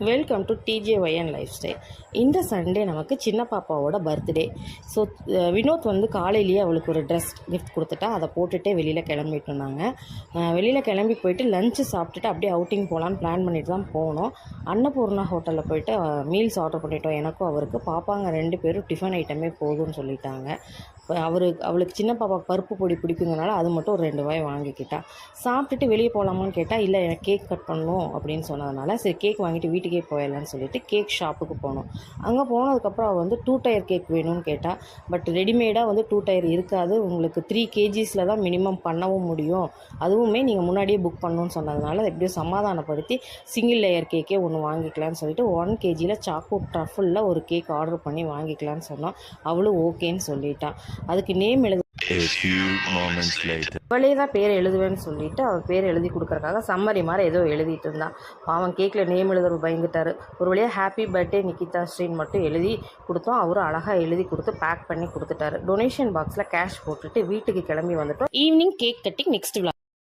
Welcome to DJYN lifestyle. இந்த Sunday நமக்கு சின்ன பாப்பாவோட பர்த்டே. ஸோ வினோத் வந்து காலையிலேயே அவளுக்கு ஒரு ட்ரெஸ் கிஃப்ட் கொடுத்துட்டா. அதை போட்டுகிட்டே வெளியில் கிளம்பிட்டு இருந்தாங்க. வெளியில் கிளம்பி போயிட்டு லஞ்சு சாப்பிட்டுட்டு அப்படியே அவுட்டிங் போகலான்னு பிளான் பண்ணிட்டு தான் போனோம். அன்னபூர்ணா ஹோட்டலில் போயிட்டு மீல்ஸ் ஆர்டர் பண்ணிட்டோம். எனக்கும் அவருக்கு. பாப்பாங்க 2 பேரும் டிஃபன் ஐட்டமே போதும்னு சொல்லிட்டாங்க. அவளுக்கு சின்ன பாப்பாவுக்கு பருப்பு பொடி பிடிக்குங்கனால அது மட்டும் ஒரு 2 வாய் வாங்கிக்கிட்டா. சாப்பிட்டுட்டு வெளியே போகலாமான்னு கேட்டால், இல்லை எனக்கு கேக் கட் பண்ணணும் அப்படின்னு சொன்னதுனால சரி கேக் வாங்கிட்டு வீட்டுக்கே போயிடலான்னு சொல்லிட்டு கேக் ஷாப்புக்கு போனோம். அங்கே போனதுக்கப்புறம் அவள் வந்து 2 டயர் கேக் வேணும்னு கேட்டால். பட் ரெடிமேடாக வந்து 2 டயர் இருக்காது, உங்களுக்கு 3 kgsல தான் மினிமம் பண்ணவும் முடியும், அதுவுமே நீங்கள் முன்னாடியே புக் பண்ணணும்னு சொன்னதுனால எப்படியோ சமாதானப்படுத்தி சிங்கிள் லேயர் கேக்கே ஒன்று வாங்கிக்கலான்னு சொல்லிட்டு 1 kgல சாக்கோ ட்ரஃபிளில் ஒரு கேக் ஆர்டர் பண்ணி வாங்கிக்கலான்னு சொன்னோம். அவளும் ஓகேன்னு சொல்லிட்டான். அதுக்கு நேம் அவளே தான் பேர் எழுதுவேன்னு சொல்லிட்டு அவள் பேர் எழுதி கொடுக்குறக்காக சம்மரி மாதிரி ஏதோ எழுதிட்டு இருந்தான். அவன் கேக்கில் நேம் எழுதுறது பயந்துட்டார். ஒரு வழியாக ஹாப்பி பர்த்டே நிகிதா ஸ்ரீன்னு மட்டும் எழுதி கொடுத்தோம். அவரும் அழகாக எழுதி கொடுத்து பேக் பண்ணி கொடுத்துட்டாரு. டொனேஷன் பாக்ஸில் கேஷ் போட்டுட்டு வீட்டுக்கு கிளம்பி வந்துட்டோம். Evening cake cutting. நெக்ஸ்ட் விழா.